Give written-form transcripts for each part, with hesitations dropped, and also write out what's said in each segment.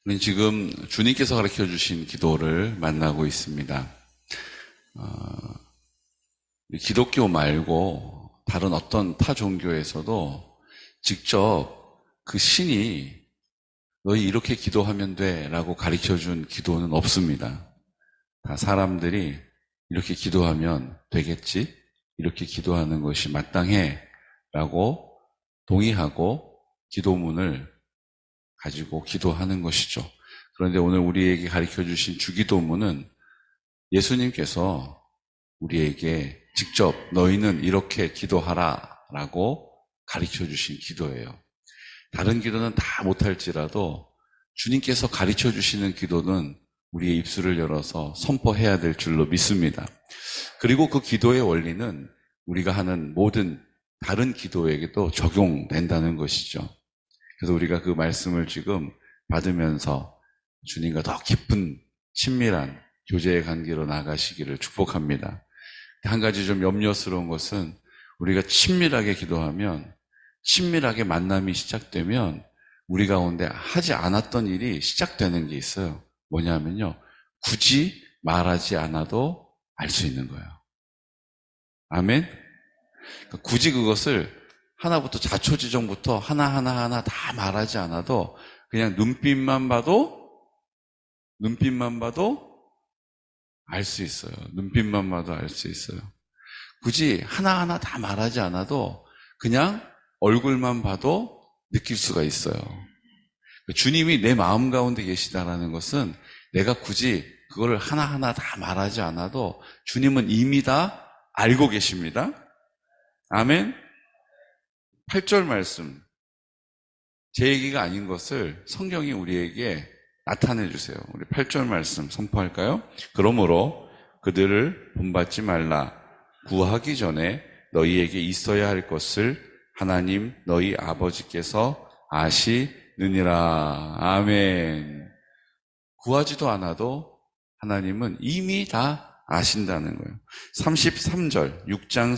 우리는 지금 주님께서 가르쳐 주신 기도를 만나고 있습니다. 기독교 말고 다른 어떤 타 종교에서도 직접 그 신이 너희 이렇게 기도하면 돼 라고 가르쳐 준 기도는 없습니다. 다 사람들이 이렇게 기도하면 되겠지? 이렇게 기도하는 것이 마땅해 라고 동의하고 기도문을 가지고 기도하는 것이죠. 그런데 오늘 우리에게 가르쳐 주신 주기도문은 예수님께서 우리에게 직접 너희는 이렇게 기도하라 라고 가르쳐 주신 기도예요. 다른 기도는 다 못할지라도 주님께서 가르쳐 주시는 기도는 우리의 입술을 열어서 선포해야 될 줄로 믿습니다. 그리고 그 기도의 원리는 우리가 하는 모든 다른 기도에게도 적용된다는 것이죠. 그래서 우리가 그 말씀을 지금 받으면서 주님과 더 깊은 친밀한 교제의 관계로 나가시기를 축복합니다. 한 가지 좀 염려스러운 것은 우리가 친밀하게 기도하면, 친밀하게 만남이 시작되면 우리 가운데 하지 않았던 일이 시작되는 게 있어요. 뭐냐면요, 굳이 말하지 않아도 알 수 있는 거예요. 아멘? 그러니까 굳이 그것을 하나부터 자초지종부터 하나하나 다 말하지 않아도 그냥 눈빛만 봐도 알 수 있어요. 눈빛만 봐도 알 수 있어요. 굳이 하나하나 다 말하지 않아도 그냥 얼굴만 봐도 느낄 수가 있어요. 주님이 내 마음 가운데 계시다라는 것은 내가 굳이 그거를 하나하나 다 말하지 않아도 주님은 이미 다 알고 계십니다. 아멘? 8절 말씀, 제 얘기가 아닌 것을 성경이 우리에게 나타내 주세요. 우리 8절 말씀 선포할까요? 그러므로 그들을 본받지 말라. 구하기 전에 너희에게 있어야 할 것을 하나님 너희 아버지께서 아시느니라. 아멘. 구하지도 않아도 하나님은 이미 다 아신다는 거예요. 33절, 6장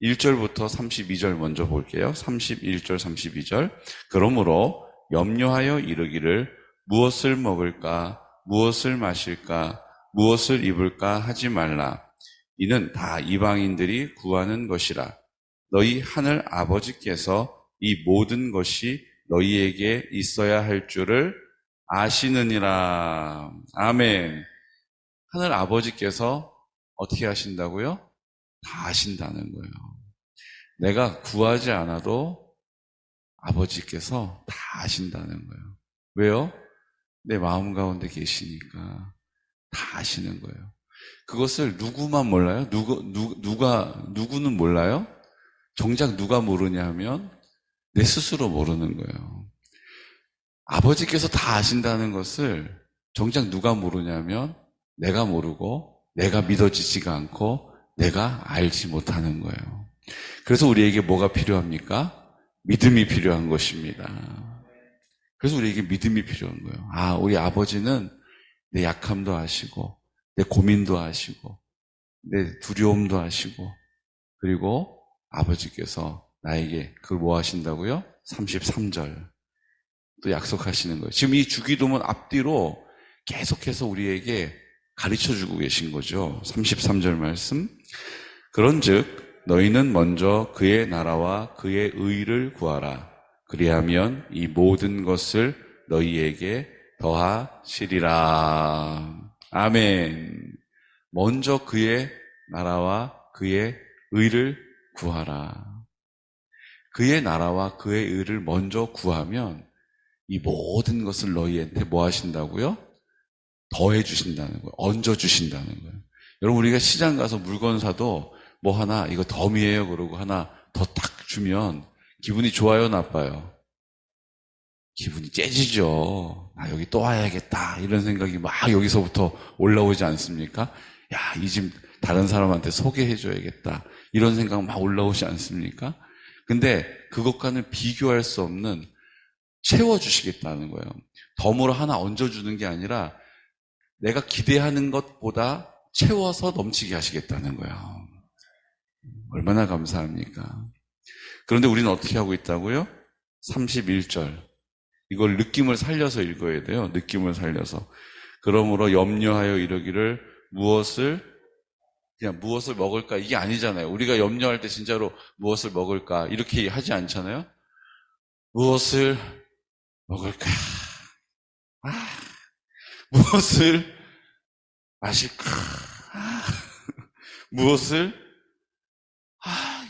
31절부터 32절 먼저 볼게요. 31절, 32절. 그러므로 염려하여 이르기를 무엇을 먹을까, 무엇을 마실까, 무엇을 입을까 하지 말라. 이는 다 이방인들이 구하는 것이라. 너희 하늘 아버지께서 이 모든 것이 너희에게 있어야 할 줄을 아시느니라. 아멘. 하늘 아버지께서 어떻게 하신다고요? 다 아신다는 거예요. 내가 구하지 않아도 아버지께서 다 아신다는 거예요. 왜요? 내 마음 가운데 계시니까 다 아시는 거예요. 그것을 누구만 몰라요? 누구는 몰라요? 정작 누가 모르냐 하면 내 스스로 모르는 거예요. 아버지께서 다 아신다는 것을 정작 누가 모르냐면 내가 모르고 내가 믿어지지가 않고 내가 알지 못하는 거예요. 그래서 우리에게 뭐가 필요합니까? 믿음이 필요한 것입니다. 그래서 우리에게 믿음이 필요한 거예요. 아, 우리 아버지는 내 약함도 아시고 내 고민도 아시고 내 두려움도 아시고 그리고 아버지께서 나에게 그걸 뭐 하신다고요? 33절 또 약속하시는 거예요. 지금 이 주기도문 앞뒤로 계속해서 우리에게 가르쳐주고 계신 거죠. 33절 말씀. 그런즉 너희는 먼저 그의 나라와 그의 의를 구하라. 그리하면 이 모든 것을 너희에게 더하시리라. 아멘. 먼저 그의 나라와 그의 의를 구하라. 그의 나라와 그의 의를 먼저 구하면 이 모든 것을 너희한테 뭐 하신다고요? 더해 주신다는 거예요. 얹어 주신다는 거예요. 여러분, 우리가 시장 가서 물건 사도 뭐 하나 이거 덤이에요 그러고 하나 더 딱 주면 기분이 좋아요, 나빠요? 기분이 째지죠. 아, 여기 또 와야겠다 이런 생각이 막 여기서부터 올라오지 않습니까? 야, 이 집 다른 사람한테 소개해줘야겠다 이런 생각 막 올라오지 않습니까? 근데 그것과는 비교할 수 없는 채워주시겠다는 거예요. 덤으로 하나 얹어주는 게 아니라 내가 기대하는 것보다 채워서 넘치게 하시겠다는 거예요. 얼마나 감사합니까? 그런데 우리는 어떻게 하고 있다고요? 31절. 이걸 느낌을 살려서 읽어야 돼요. 느낌을 살려서. 그러므로 염려하여 이르기를 그냥 무엇을 먹을까? 이게 아니잖아요. 우리가 염려할 때 진짜로 무엇을 먹을까? 이렇게 하지 않잖아요. 무엇을 먹을까? 아, 무엇을 마실까? 무엇을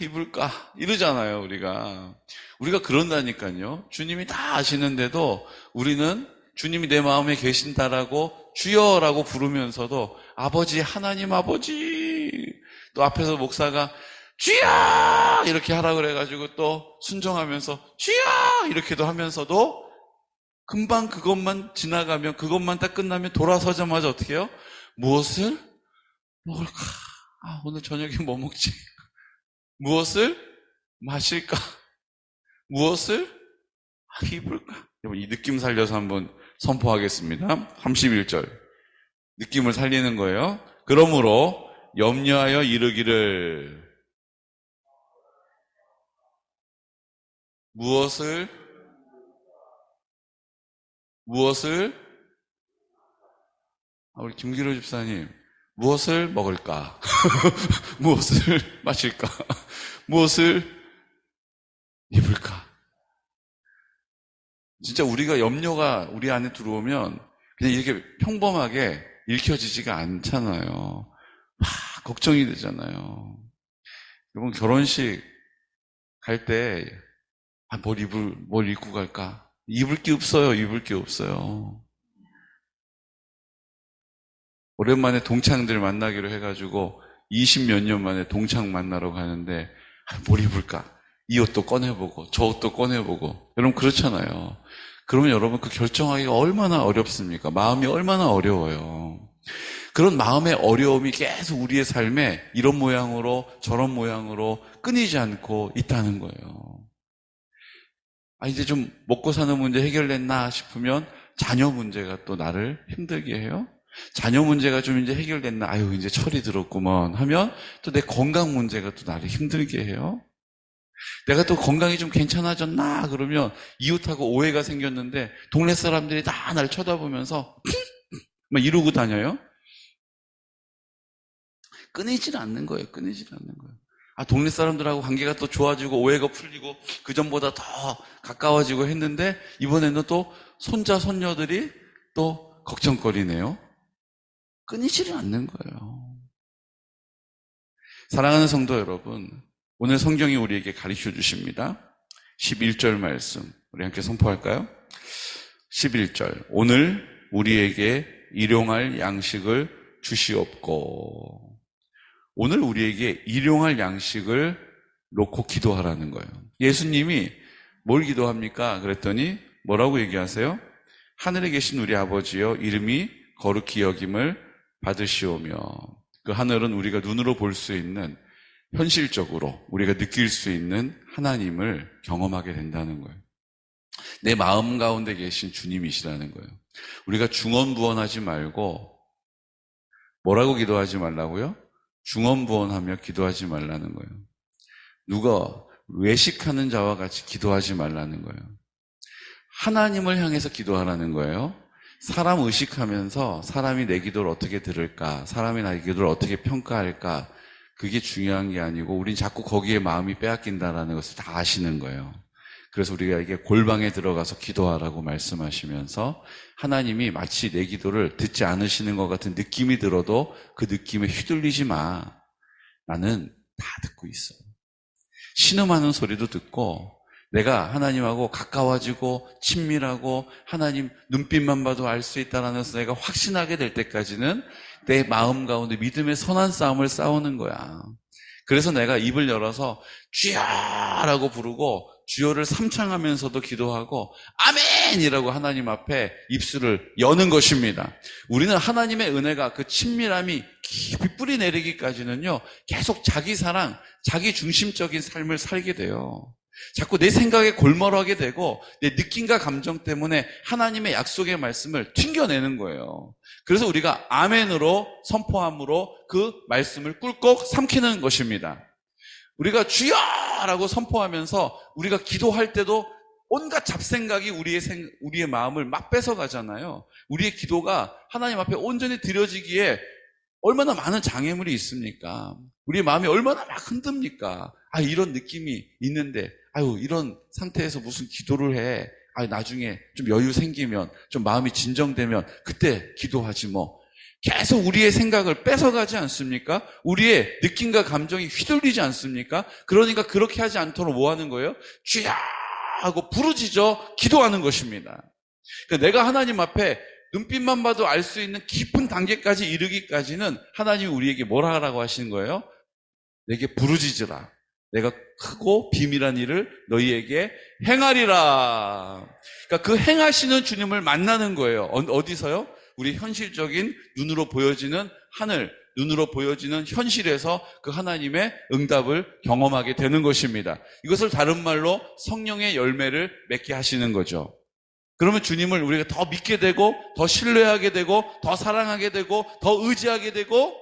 입을까? 이러잖아요, 우리가. 우리가 그런다니까요. 주님이 다 아시는데도 우리는 주님이 내 마음에 계신다라고 주여라고 부르면서도 아버지, 하나님 아버지. 또 앞에서 목사가 주여! 이렇게 하라 그래가지고 또 순종하면서 주여! 이렇게도 하면서도 금방 그것만 지나가면, 그것만 딱 끝나면 돌아서자마자 어떻게 해요? 무엇을 먹을까? 오늘 저녁에 뭐 먹지? 무엇을 마실까? 무엇을 입을까? 여러분, 이 느낌 살려서 한번 선포하겠습니다. 31절. 느낌을 살리는 거예요. 그러므로 염려하여 이르기를 무엇을 우리 김기로 집사님, 무엇을 먹을까? 무엇을 마실까? 무엇을 입을까? 진짜 우리가 염려가 우리 안에 들어오면 그냥 이렇게 평범하게 읽혀지지가 않잖아요. 걱정이 되잖아요. 여러분, 결혼식 갈 때 뭘 입고 갈까? 입을 게 없어요. 입을 게 없어요. 오랜만에 동창들 만나기로 해가지고 20몇 년 만에 동창 만나러 가는데 뭘 입을까? 이 옷도 꺼내보고 저 옷도 꺼내보고. 여러분, 그렇잖아요. 그러면 여러분, 그 결정하기가 얼마나 어렵습니까? 마음이 얼마나 어려워요. 그런 마음의 어려움이 계속 우리의 삶에 이런 모양으로 저런 모양으로 끊이지 않고 있다는 거예요. 이제 좀 먹고 사는 문제 해결됐나 싶으면 자녀 문제가 또 나를 힘들게 해요. 자녀 문제가 좀 이제 해결됐나, 이제 철이 들었구먼 하면 또 내 건강 문제가 또 나를 힘들게 해요. 내가 또 건강이 좀 괜찮아졌나 그러면 이웃하고 오해가 생겼는데 동네 사람들이 다 나를 쳐다보면서 막 이러고 다녀요. 끊이질 않는 거예요. 끊이질 않는 거예요. 동네 사람들하고 관계가 또 좋아지고 오해가 풀리고 그전보다 더 가까워지고 했는데 이번에는 또 손자 손녀들이 또 걱정거리네요. 끊이지를 않는 거예요. 사랑하는 성도 여러분, 오늘 성경이 우리에게 가르쳐 주십니다. 11절 말씀 우리 함께 선포할까요? 11절. 오늘 우리에게 일용할 양식을 주시옵고. 오늘 우리에게 일용할 양식을 놓고 기도하라는 거예요. 예수님이 뭘 기도합니까? 그랬더니 뭐라고 얘기하세요? 하늘에 계신 우리 아버지여, 이름이 거룩히 여김을 받으시오며. 그 하늘은 우리가 눈으로 볼 수 있는, 현실적으로 우리가 느낄 수 있는 하나님을 경험하게 된다는 거예요. 내 마음 가운데 계신 주님이시라는 거예요. 우리가 중언부언하지 말고 뭐라고 기도하지 말라고요? 중언부언하며 기도하지 말라는 거예요. 누가 외식하는 자와 같이 기도하지 말라는 거예요. 하나님을 향해서 기도하라는 거예요. 사람 의식하면서 사람이 내 기도를 어떻게 들을까, 사람이 나의 기도를 어떻게 평가할까, 그게 중요한 게 아니고 우린 자꾸 거기에 마음이 빼앗긴다라는 것을 다 아시는 거예요. 그래서 우리가 이게 골방에 들어가서 기도하라고 말씀하시면서 하나님이 마치 내 기도를 듣지 않으시는 것 같은 느낌이 들어도 그 느낌에 휘둘리지 마. 나는 다 듣고 있어. 신음하는 소리도 듣고 내가 하나님하고 가까워지고 친밀하고 하나님 눈빛만 봐도 알 수 있다는 것을 내가 확신하게 될 때까지는 내 마음 가운데 믿음의 선한 싸움을 싸우는 거야. 그래서 내가 입을 열어서 주여라고 부르고 주여를 삼창하면서도 기도하고 아멘이라고 하나님 앞에 입술을 여는 것입니다. 우리는 하나님의 은혜가 그 친밀함이 깊이 뿌리 내리기까지는요, 계속 자기 사랑, 자기 중심적인 삶을 살게 돼요. 자꾸 내 생각에 골몰하게 되고 내 느낌과 감정 때문에 하나님의 약속의 말씀을 튕겨내는 거예요. 그래서 우리가 아멘으로 선포함으로 그 말씀을 꿀꺽 삼키는 것입니다. 우리가 주여라고 선포하면서 우리가 기도할 때도 온갖 잡생각이 우리의 마음을 막 뺏어가잖아요. 우리의 기도가 하나님 앞에 온전히 드려지기에 얼마나 많은 장애물이 있습니까? 우리의 마음이 얼마나 막 흔듭니까? 이런 느낌이 있는데, 이런 상태에서 무슨 기도를 해. 나중에 좀 여유 생기면, 좀 마음이 진정되면, 그때 기도하지 뭐. 계속 우리의 생각을 뺏어가지 않습니까? 우리의 느낌과 감정이 휘둘리지 않습니까? 그러니까 그렇게 하지 않도록 뭐 하는 거예요? 주여! 하고 부르짖어 기도하는 것입니다. 그러니까 내가 하나님 앞에 눈빛만 봐도 알 수 있는 깊은 단계까지 이르기까지는 하나님이 우리에게 뭐라 하라고 하시는 거예요? 내게 부르짖으라. 내가 크고 비밀한 일을 너희에게 행하리라. 그러니까 그 행하시는 주님을 만나는 거예요. 어디서요? 우리 현실적인 눈으로 보여지는 하늘, 눈으로 보여지는 현실에서 그 하나님의 응답을 경험하게 되는 것입니다. 이것을 다른 말로 성령의 열매를 맺게 하시는 거죠. 그러면 주님을 우리가 더 믿게 되고, 더 신뢰하게 되고, 더 사랑하게 되고, 더 의지하게 되고,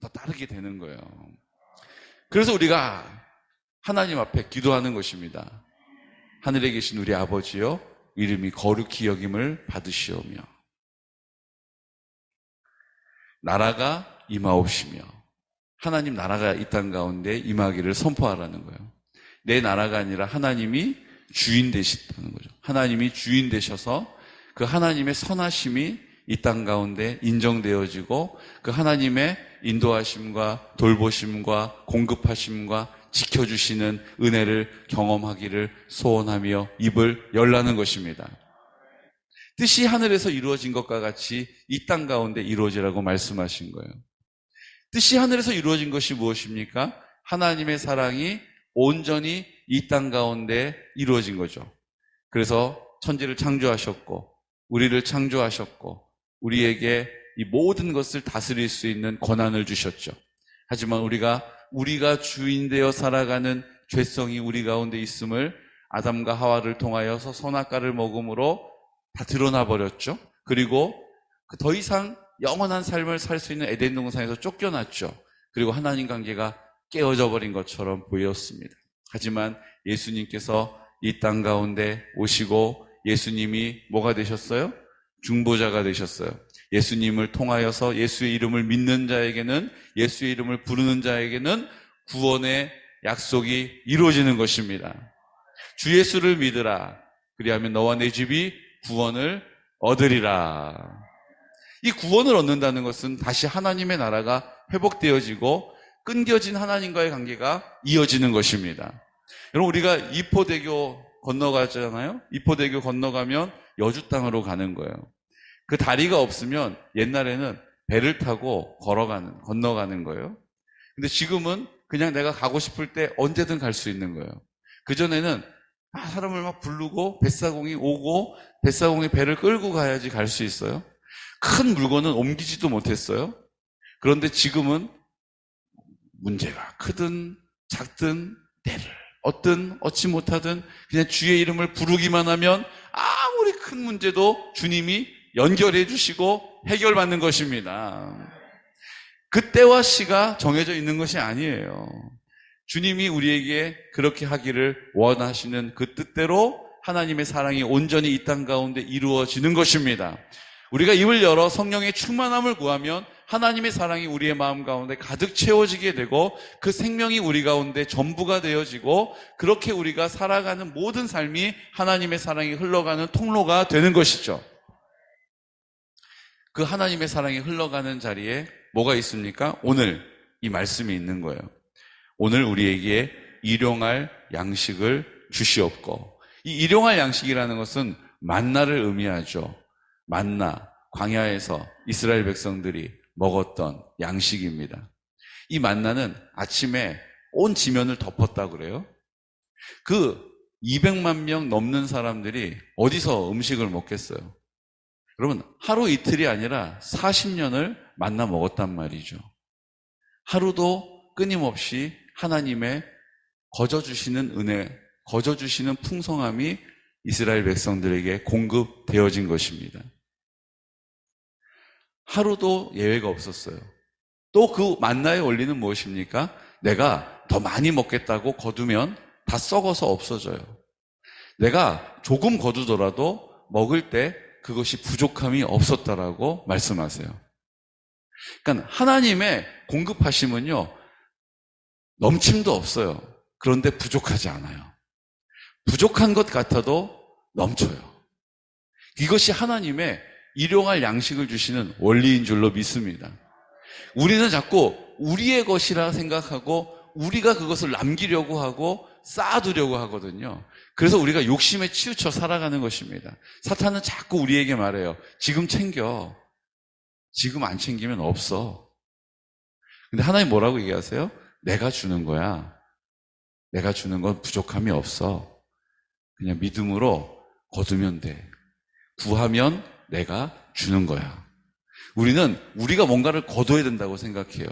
더 따르게 되는 거예요. 그래서 우리가 하나님 앞에 기도하는 것입니다. 하늘에 계신 우리 아버지여, 이름이 거룩히 여김을 받으시오며 나라가 임하옵시며, 하나님 나라가 이 땅 가운데 임하기를 선포하라는 거예요. 내 나라가 아니라 하나님이 주인 되시다는 거죠. 하나님이 주인 되셔서 그 하나님의 선하심이 이 땅 가운데 인정되어지고, 그 하나님의 인도하심과 돌보심과 공급하심과 지켜주시는 은혜를 경험하기를 소원하며 입을 열라는 것입니다. 뜻이 하늘에서 이루어진 것과 같이 이 땅 가운데 이루어지라고 말씀하신 거예요. 뜻이 하늘에서 이루어진 것이 무엇입니까? 하나님의 사랑이 온전히 이 땅 가운데 이루어진 거죠. 그래서 천지를 창조하셨고, 우리를 창조하셨고, 우리에게 이 모든 것을 다스릴 수 있는 권한을 주셨죠. 하지만 우리가 주인 되어 살아가는 죄성이 우리 가운데 있음을 아담과 하와를 통하여서 선악과를 먹음으로 다 드러나 버렸죠. 그리고 더 이상 영원한 삶을 살 수 있는 에덴 동산에서 쫓겨났죠. 그리고 하나님 관계가 깨어져 버린 것처럼 보였습니다. 하지만 예수님께서 이 땅 가운데 오시고, 예수님이 뭐가 되셨어요? 중보자가 되셨어요. 예수님을 통하여서 예수의 이름을 믿는 자에게는, 예수의 이름을 부르는 자에게는 구원의 약속이 이루어지는 것입니다. 주 예수를 믿으라. 그리하면 너와 내 집이 구원을 얻으리라. 이 구원을 얻는다는 것은 다시 하나님의 나라가 회복되어지고 끊겨진 하나님과의 관계가 이어지는 것입니다. 여러분, 우리가 이포대교 건너가잖아요. 이포대교 건너가면 여주 땅으로 가는 거예요. 그 다리가 없으면 옛날에는 배를 타고 건너가는 거예요. 근데 지금은 그냥 내가 가고 싶을 때 언제든 갈 수 있는 거예요. 그전에는 사람을 막 부르고 뱃사공이 오고 뱃사공이 배를 끌고 가야지 갈 수 있어요. 큰 물건은 옮기지도 못했어요. 그런데 지금은 문제가 크든 작든 때를 얻지 못하든 그냥 주의 이름을 부르기만 하면 아무리 큰 문제도 주님이 연결해 주시고 해결받는 것입니다. 그때와 시가 정해져 있는 것이 아니에요. 주님이 우리에게 그렇게 하기를 원하시는 그 뜻대로 하나님의 사랑이 온전히 이 땅 가운데 이루어지는 것입니다. 우리가 입을 열어 성령의 충만함을 구하면 하나님의 사랑이 우리의 마음 가운데 가득 채워지게 되고, 그 생명이 우리 가운데 전부가 되어지고, 그렇게 우리가 살아가는 모든 삶이 하나님의 사랑이 흘러가는 통로가 되는 것이죠. 그 하나님의 사랑이 흘러가는 자리에 뭐가 있습니까? 오늘 이 말씀이 있는 거예요. 오늘 우리에게 일용할 양식을 주시옵고, 이 일용할 양식이라는 것은 만나를 의미하죠. 만나, 광야에서 이스라엘 백성들이 먹었던 양식입니다. 이 만나는 아침에 온 지면을 덮었다고 그래요. 그 200만 명 넘는 사람들이 어디서 음식을 먹겠어요? 여러분, 하루 이틀이 아니라 40년을 만나 먹었단 말이죠. 하루도 끊임없이 하나님의 거저주시는 은혜, 거저주시는 풍성함이 이스라엘 백성들에게 공급되어진 것입니다. 하루도 예외가 없었어요. 또 그 만나의 원리는 무엇입니까? 내가 더 많이 먹겠다고 거두면 다 썩어서 없어져요. 내가 조금 거두더라도 먹을 때 그것이 부족함이 없었다라고 말씀하세요. 그러니까 하나님의 공급하심은요, 넘침도 없어요. 그런데 부족하지 않아요. 부족한 것 같아도 넘쳐요. 이것이 하나님의 일용할 양식을 주시는 원리인 줄로 믿습니다. 우리는 자꾸 우리의 것이라 생각하고 우리가 그것을 남기려고 하고 쌓아두려고 하거든요. 그래서 우리가 욕심에 치우쳐 살아가는 것입니다. 사탄은 자꾸 우리에게 말해요. 지금 챙겨. 지금 안 챙기면 없어. 근데 하나님 뭐라고 얘기하세요? 내가 주는 거야. 내가 주는 건 부족함이 없어. 그냥 믿음으로 거두면 돼. 구하면 내가 주는 거야. 우리는 우리가 뭔가를 거둬야 된다고 생각해요.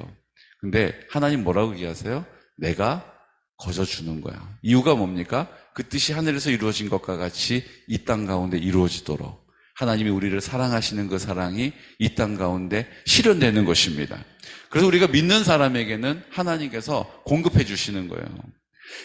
근데 하나님 뭐라고 얘기하세요? 내가 거저주는 거야. 이유가 뭡니까? 그 뜻이 하늘에서 이루어진 것과 같이 이 땅 가운데 이루어지도록 하나님이 우리를 사랑하시는 그 사랑이 이 땅 가운데 실현되는 것입니다. 그래서 우리가 믿는 사람에게는 하나님께서 공급해 주시는 거예요.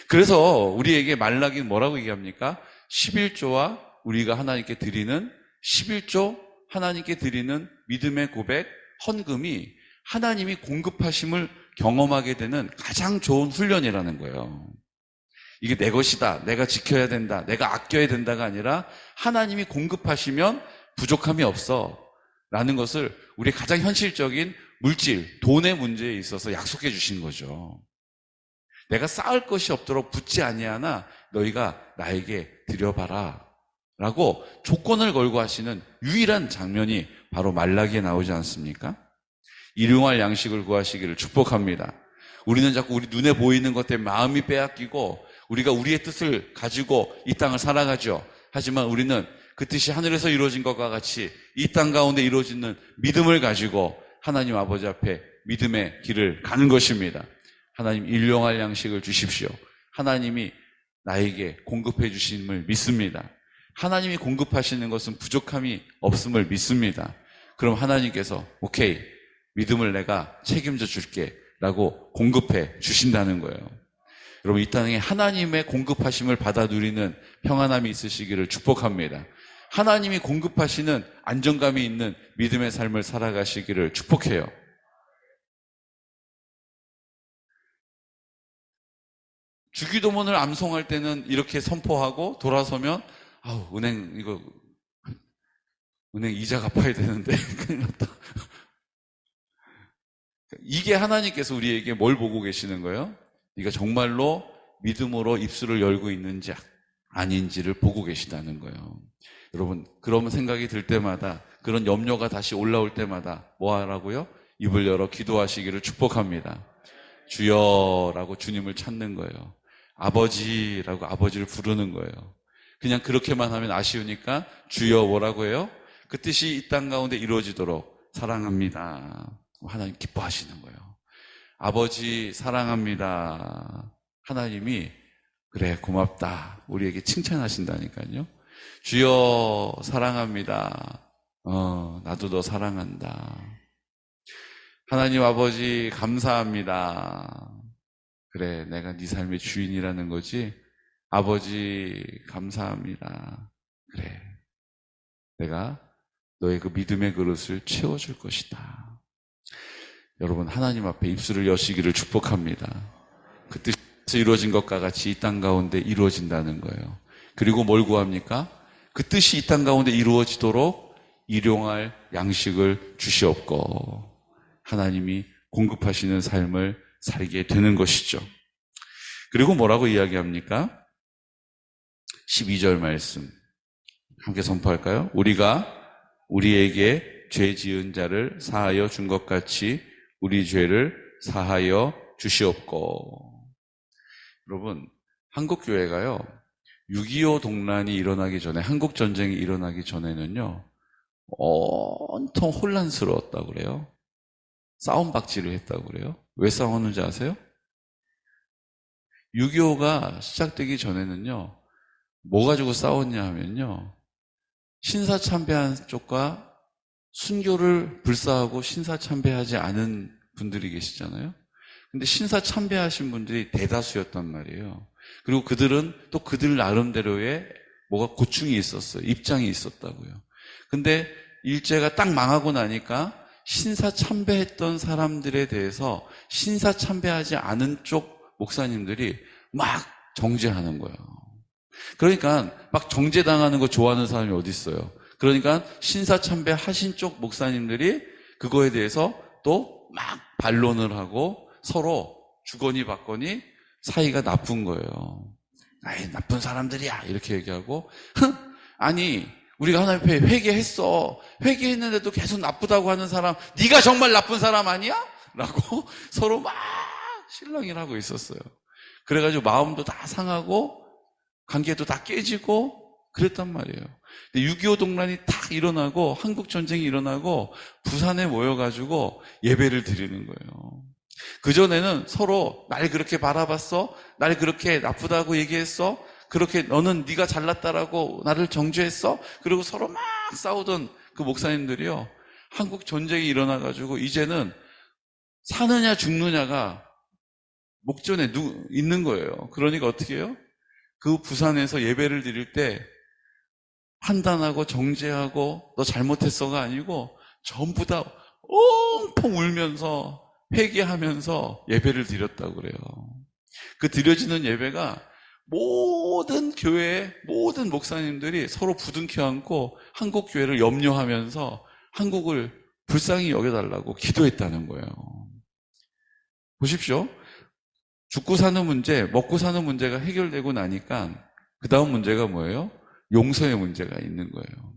그래서 우리에게 말라기는 뭐라고 얘기합니까? 11조와 우리가 하나님께 드리는 11조 하나님께 드리는 믿음의 고백, 헌금이 하나님이 공급하심을 경험하게 되는 가장 좋은 훈련이라는 거예요. 이게 내 것이다, 내가 지켜야 된다, 내가 아껴야 된다가 아니라 하나님이 공급하시면 부족함이 없어 라는 것을 우리 가장 현실적인 물질, 돈의 문제에 있어서 약속해 주신 거죠. 내가 쌓을 것이 없도록 붙지 아니하나 너희가 나에게 드려봐라 라고 조건을 걸고 하시는 유일한 장면이 바로 말라기에 나오지 않습니까? 일용할 양식을 구하시기를 축복합니다. 우리는 자꾸 우리 눈에 보이는 것 때문에 마음이 빼앗기고 우리가 우리의 뜻을 가지고 이 땅을 살아가죠. 하지만 우리는 그 뜻이 하늘에서 이루어진 것과 같이 이 땅 가운데 이루어지는 믿음을 가지고 하나님 아버지 앞에 믿음의 길을 가는 것입니다. 하나님 일용할 양식을 주십시오. 하나님이 나에게 공급해 주심을 믿습니다. 하나님이 공급하시는 것은 부족함이 없음을 믿습니다. 그럼 하나님께서 오케이, 믿음을 내가 책임져 줄게 라고 공급해 주신다는 거예요. 여러분, 이 땅에 하나님의 공급하심을 받아 누리는 평안함이 있으시기를 축복합니다. 하나님이 공급하시는 안정감이 있는 믿음의 삶을 살아가시기를 축복해요. 주기도문을 암송할 때는 이렇게 선포하고 돌아서면 은행 이자 갚아야 되는데 큰일 났다. 이게 하나님께서 우리에게 뭘 보고 계시는 거예요? 네가 정말로 믿음으로 입술을 열고 있는지 아닌지를 보고 계시다는 거예요. 여러분, 그런 생각이 들 때마다, 그런 염려가 다시 올라올 때마다 뭐 하라고요? 입을 열어 기도하시기를 축복합니다. 주여라고 주님을 찾는 거예요. 아버지라고 아버지를 부르는 거예요. 그냥 그렇게만 하면 아쉬우니까 주여 뭐라고 해요? 그 뜻이 이 땅 가운데 이루어지도록 사랑합니다. 하나님 기뻐하시는 거예요. 아버지 사랑합니다. 하나님이 그래 고맙다 우리에게 칭찬하신다니까요. 주여 사랑합니다. 나도 너 사랑한다. 하나님 아버지 감사합니다. 그래 내가 네 삶의 주인이라는 거지. 아버지 감사합니다. 그래 내가 너의 그 믿음의 그릇을 채워줄 것이다. 여러분, 하나님 앞에 입술을 여시기를 축복합니다. 그 뜻이 이루어진 것과 같이 이 땅 가운데 이루어진다는 거예요. 그리고 뭘 구합니까? 그 뜻이 이 땅 가운데 이루어지도록 일용할 양식을 주시옵고 하나님이 공급하시는 삶을 살게 되는 것이죠. 그리고 뭐라고 이야기합니까? 12절 말씀 함께 선포할까요? 우리가 우리에게 죄 지은 자를 사하여 준 것 같이 우리 죄를 사하여 주시옵고. 여러분, 한국교회가요 6.25 동란이 일어나기 전에, 한국전쟁이 일어나기 전에는요 온통 혼란스러웠다고 그래요. 싸움박질을 했다고 그래요. 왜 싸웠는지 아세요? 6.25가 시작되기 전에는요 뭐 가지고 싸웠냐 하면요 신사참배한 쪽과 순교를 불사하고 신사참배하지 않은 분들이 계시잖아요. 근데 신사 참배하신 분들이 대다수였단 말이에요. 그리고 그들은 또 그들 나름대로의 뭐가 고충이 있었어요. 입장이 있었다고요. 근데 일제가 딱 망하고 나니까 신사 참배했던 사람들에 대해서 신사 참배하지 않은 쪽 목사님들이 막 정죄하는 거예요. 그러니까 막 정죄당하는 거 좋아하는 사람이 어디 있어요. 그러니까 신사 참배하신 쪽 목사님들이 그거에 대해서 또 막 반론을 하고 서로 주거니 받거니 사이가 나쁜 거예요. 아이, 나쁜 사람들이야 이렇게 얘기하고 아니 우리가 하나님 앞에 회개했어. 회개했는데도 계속 나쁘다고 하는 사람 네가 정말 나쁜 사람 아니야? 라고 서로 막 실랑이를 하고 있었어요. 그래가지고 마음도 다 상하고 관계도 다 깨지고 그랬단 말이에요. 6.25 동란이 딱 일어나고 한국전쟁이 일어나고 부산에 모여가지고 예배를 드리는 거예요. 그전에는 서로 날 그렇게 바라봤어? 날 그렇게 나쁘다고 얘기했어? 그렇게 너는 네가 잘났다라고 나를 정죄했어? 그리고 서로 막 싸우던 그 목사님들이요. 한국 전쟁이 일어나가지고 이제는 사느냐 죽느냐가 목전에 있는 거예요. 그러니까 어떻게 해요? 그 부산에서 예배를 드릴 때 판단하고 정죄하고 너 잘못했어가 아니고 전부 다 엉펑 울면서 회개하면서 예배를 드렸다고 그래요. 그 드려지는 예배가 모든 교회의 모든 목사님들이 서로 부둥켜 안고 한국 교회를 염려하면서 한국을 불쌍히 여겨달라고 기도했다는 거예요. 보십시오. 죽고 사는 문제, 먹고 사는 문제가 해결되고 나니까 그 다음 문제가 뭐예요? 용서의 문제가 있는 거예요.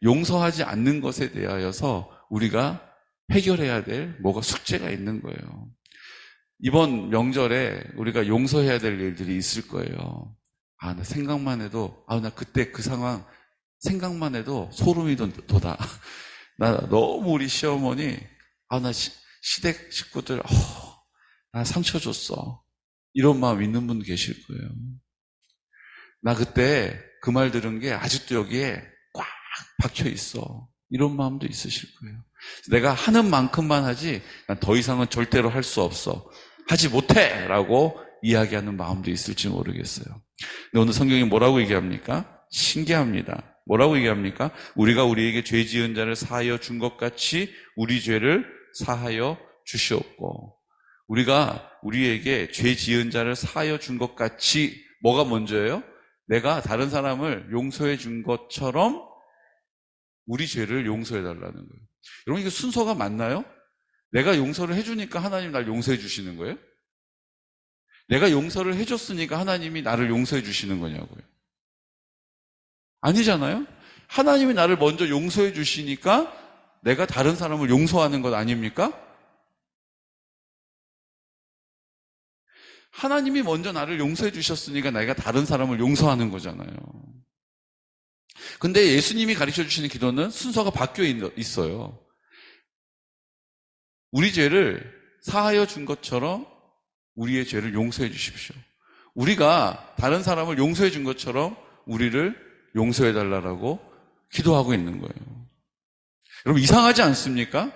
용서하지 않는 것에 대하여서 우리가 해결해야 될 뭐가 숙제가 있는 거예요. 이번 명절에 우리가 용서해야 될 일들이 있을 거예요. 아, 나 생각만 해도, 나 그때 그 상황 생각만 해도 소름이 돋아. 나 너무 우리 시어머니, 나 시댁 식구들, 나 상처 줬어. 이런 마음 있는 분 계실 거예요. 나 그때 그 말 들은 게 아직도 여기에 꽉 박혀 있어. 이런 마음도 있으실 거예요. 내가 하는 만큼만 하지, 난 더 이상은 절대로 할 수 없어. 하지 못해! 라고 이야기하는 마음도 있을지 모르겠어요. 근데 오늘 성경이 뭐라고 얘기합니까? 신기합니다. 뭐라고 얘기합니까? 우리가 우리에게 죄 지은 자를 사하여 준 것 같이 우리 죄를 사하여 주시옵고, 우리가 우리에게 죄 지은 자를 사하여 준 것 같이 뭐가 먼저예요? 내가 다른 사람을 용서해 준 것처럼 우리 죄를 용서해 달라는 거예요. 여러분, 이게 순서가 맞나요? 내가 용서를 해주니까 하나님 날 용서해 주시는 거예요? 내가 용서를 해줬으니까 하나님이 나를 용서해 주시는 거냐고요? 아니잖아요? 하나님이 나를 먼저 용서해 주시니까 내가 다른 사람을 용서하는 것 아닙니까? 하나님이 먼저 나를 용서해 주셨으니까 내가 다른 사람을 용서하는 거잖아요. 근데 예수님이 가르쳐 주시는 기도는 순서가 바뀌어 있어요. 우리 죄를 사하여 준 것처럼 우리의 죄를 용서해 주십시오. 우리가 다른 사람을 용서해 준 것처럼 우리를 용서해 달라고 기도하고 있는 거예요. 여러분, 이상하지 않습니까?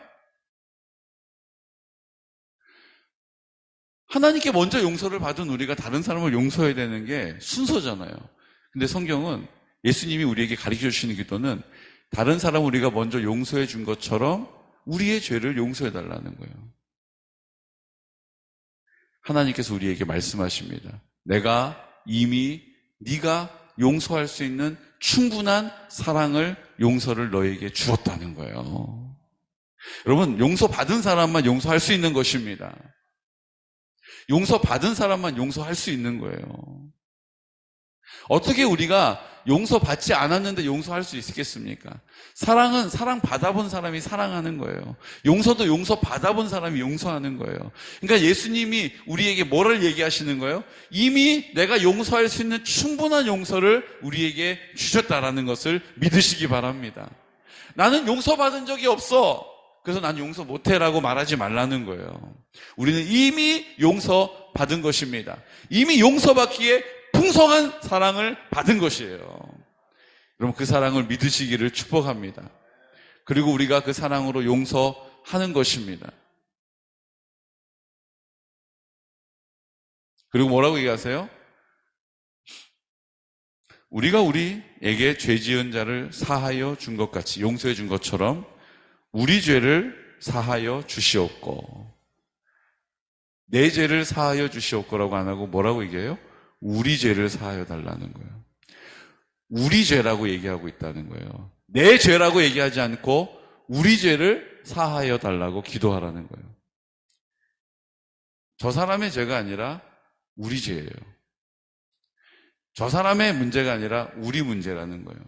하나님께 먼저 용서를 받은 우리가 다른 사람을 용서해야 되는 게 순서잖아요. 근데 성경은 예수님이 우리에게 가르쳐 주시는 기도는 다른 사람 우리가 먼저 용서해 준 것처럼 우리의 죄를 용서해 달라는 거예요. 하나님께서 우리에게 말씀하십니다. 내가 이미 네가 용서할 수 있는 충분한 사랑을, 용서를 너에게 주었다는 거예요. 여러분, 용서받은 사람만 용서할 수 있는 것입니다. 용서받은 사람만 용서할 수 있는 거예요. 어떻게 우리가 용서받지 않았는데 용서할 수 있겠습니까? 사랑은 사랑 받아본 사람이 사랑하는 거예요. 용서도 용서 받아본 사람이 용서하는 거예요. 그러니까 예수님이 우리에게 뭐를 얘기하시는 거예요? 이미 내가 용서할 수 있는 충분한 용서를 우리에게 주셨다라는 것을 믿으시기 바랍니다. 나는 용서받은 적이 없어. 그래서 난 용서 못해라고 말하지 말라는 거예요. 우리는 이미 용서받은 것입니다. 이미 용서받기에 풍성한 사랑을 받은 것이에요. 여러분, 그 사랑을 믿으시기를 축복합니다. 그리고 우리가 그 사랑으로 용서하는 것입니다. 그리고 뭐라고 얘기하세요? 우리가 우리에게 죄 지은 자를 사하여 준 것 같이, 용서해 준 것처럼 우리 죄를 사하여 주시옵고. 내 죄를 사하여 주시옵고라고 안 하고 뭐라고 얘기해요? 우리 죄를 사하여 달라는 거예요. 우리 죄라고 얘기하고 있다는 거예요. 내 죄라고 얘기하지 않고 우리 죄를 사하여 달라고 기도하라는 거예요. 저 사람의 죄가 아니라 우리 죄예요. 저 사람의 문제가 아니라 우리 문제라는 거예요.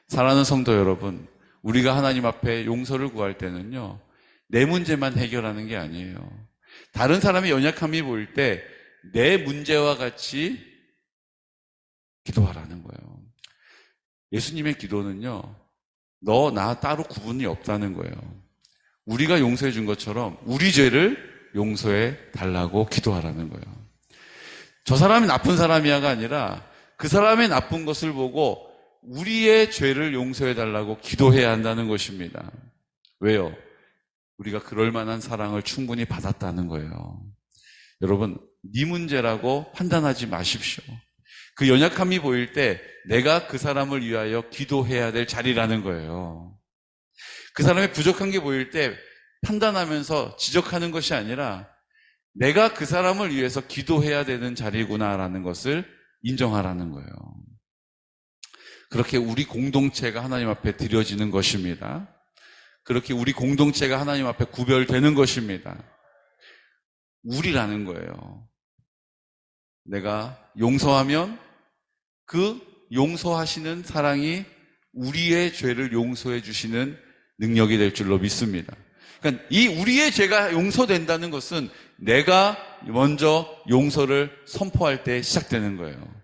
사랑하는 성도 여러분, 우리가 하나님 앞에 용서를 구할 때는요, 내 문제만 해결하는 게 아니에요. 다른 사람의 연약함이 보일 때 내 문제와 같이 기도하라는 거예요. 예수님의 기도는요, 너, 나 따로 구분이 없다는 거예요. 우리가 용서해 준 것처럼 우리 죄를 용서해 달라고 기도하라는 거예요. 저 사람이 나쁜 사람이야가 아니라 그 사람의 나쁜 것을 보고 우리의 죄를 용서해 달라고 기도해야 한다는 것입니다. 왜요? 우리가 그럴 만한 사랑을 충분히 받았다는 거예요. 여러분, 네 문제라고 판단하지 마십시오. 그 연약함이 보일 때 내가 그 사람을 위하여 기도해야 될 자리라는 거예요. 그 사람의 부족한 게 보일 때 판단하면서 지적하는 것이 아니라 내가 그 사람을 위해서 기도해야 되는 자리구나라는 것을 인정하라는 거예요. 그렇게 우리 공동체가 하나님 앞에 드려지는 것입니다. 그렇게 우리 공동체가 하나님 앞에 구별되는 것입니다. 우리라는 거예요. 내가 용서하면 그 용서하시는 사랑이 우리의 죄를 용서해 주시는 능력이 될 줄로 믿습니다. 그러니까 이 우리의 죄가 용서된다는 것은 내가 먼저 용서를 선포할 때 시작되는 거예요.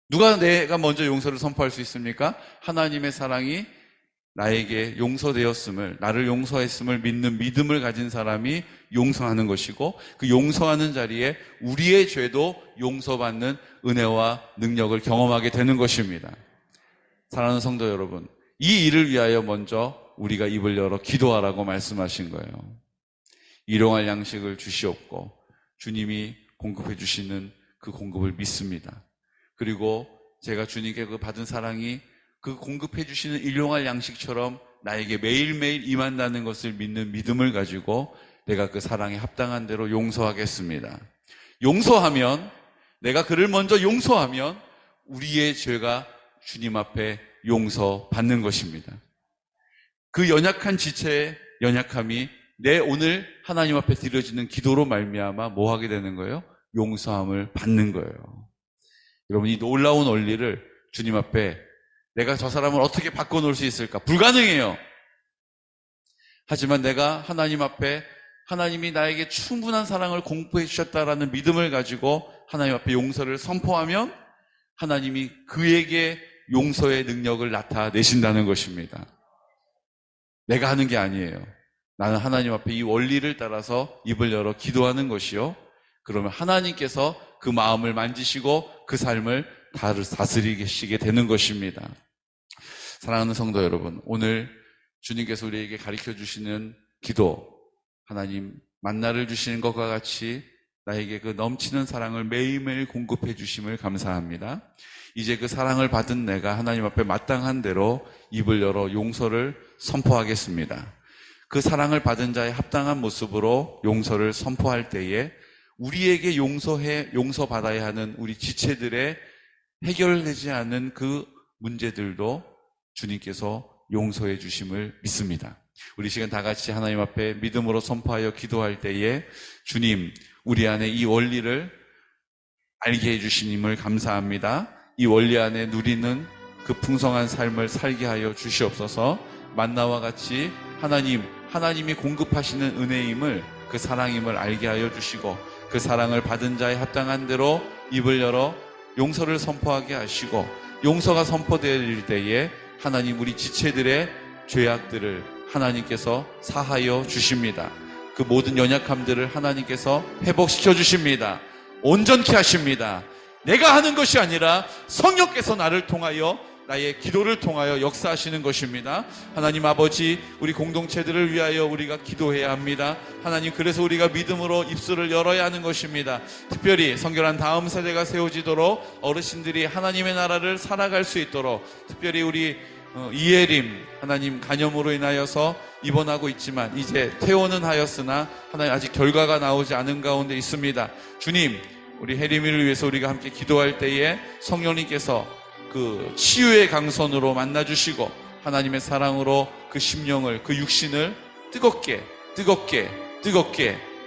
누가 내가 먼저 용서를 선포할 수 있습니까? 하나님의 사랑이 나에게 용서되었음을, 나를 용서했음을 믿는 믿음을 가진 사람이 용서하는 것이고, 그 용서하는 자리에 우리의 죄도 용서받는 은혜와 능력을 경험하게 되는 것입니다. 사랑하는 성도 여러분, 이 일을 위하여 먼저 우리가 입을 열어 기도하라고 말씀하신 거예요. 일용할 양식을 주시옵고 주님이 공급해 주시는 그 공급을 믿습니다. 그리고 제가 주님께 그 받은 사랑이 그 공급해 주시는 일용할 양식처럼 나에게 매일매일 임한다는 것을 믿는 믿음을 가지고 내가 그 사랑에 합당한 대로 용서하겠습니다. 용서하면, 내가 그를 먼저 용서하면 우리의 죄가 주님 앞에 용서받는 것입니다. 그 연약한 지체의 연약함이 내 오늘 하나님 앞에 드려지는 기도로 말미암아 뭐 하게 되는 거예요? 용서함을 받는 거예요. 여러분, 이 놀라운 원리를 주님 앞에 내가 저 사람을 어떻게 바꿔놓을 수 있을까? 불가능해요. 하지만 내가 하나님 앞에 하나님이 나에게 충분한 사랑을 공포해 주셨다라는 믿음을 가지고 하나님 앞에 용서를 선포하면 하나님이 그에게 용서의 능력을 나타내신다는 것입니다. 내가 하는 게 아니에요. 나는 하나님 앞에 이 원리를 따라서 입을 열어 기도하는 것이요. 그러면 하나님께서 그 마음을 만지시고 그 삶을 다스리시게 되는 것입니다. 사랑하는 성도 여러분, 오늘 주님께서 우리에게 가르쳐 주시는 기도, 하나님 만나를 주시는 것과 같이 나에게 그 넘치는 사랑을 매일매일 공급해 주심을 감사합니다. 이제 그 사랑을 받은 내가 하나님 앞에 마땅한 대로 입을 열어 용서를 선포하겠습니다. 그 사랑을 받은 자의 합당한 모습으로 용서를 선포할 때에 우리에게 용서받아야 하는 우리 지체들의 해결되지 않은 그 문제들도 주님께서 용서해 주심을 믿습니다. 우리 시간 다 같이 하나님 앞에 믿음으로 선포하여 기도할 때에 주님, 우리 안에 이 원리를 알게 해주시님을 감사합니다. 이 원리 안에 누리는 그 풍성한 삶을 살게 하여 주시옵소서. 만나와 같이 하나님이 공급하시는 은혜임을, 그 사랑임을 알게 하여 주시고 그 사랑을 받은 자의 합당한 대로 입을 열어 용서를 선포하게 하시고, 용서가 선포될 때에 하나님 우리 지체들의 죄악들을 하나님께서 사하여 주십니다. 그 모든 연약함들을 하나님께서 회복시켜 주십니다. 온전케 하십니다. 내가 하는 것이 아니라 성령께서 나를 통하여 나의 기도를 통하여 역사하시는 것입니다. 하나님 아버지, 우리 공동체들을 위하여 우리가 기도해야 합니다. 하나님, 그래서 우리가 믿음으로 입술을 열어야 하는 것입니다. 특별히 성결한 다음 세대가 세워지도록 어르신들이 하나님의 나라를 살아갈 수 있도록, 특별히 우리 이예림 하나님 간염으로 인하여서 입원하고 있지만 이제 퇴원은 하였으나 하나님 아직 결과가 나오지 않은 가운데 있습니다. 주님, 우리 혜림이를 위해서 우리가 함께 기도할 때에 성령님께서 그 치유의 강선으로 만나주시고 하나님의 사랑으로 그 심령을, 그 육신을 뜨겁게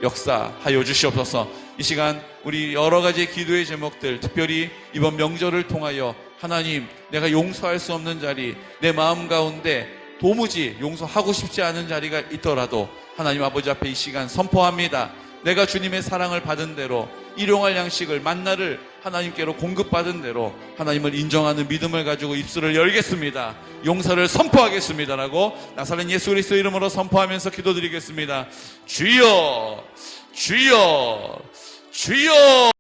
역사하여 주시옵소서. 이 시간 우리 여러 가지 기도의 제목들, 특별히 이번 명절을 통하여 하나님, 내가 용서할 수 없는 자리, 내 마음 가운데 도무지 용서하고 싶지 않은 자리가 있더라도 하나님 아버지 앞에 이 시간 선포합니다. 내가 주님의 사랑을 받은 대로, 일용할 양식을, 만나를 하나님께로 공급받은 대로 하나님을 인정하는 믿음을 가지고 입술을 열겠습니다. 용서를 선포하겠습니다라고 나사렛 예수 그리스도 이름으로 선포하면서 기도드리겠습니다. 주여, 주여, 주여.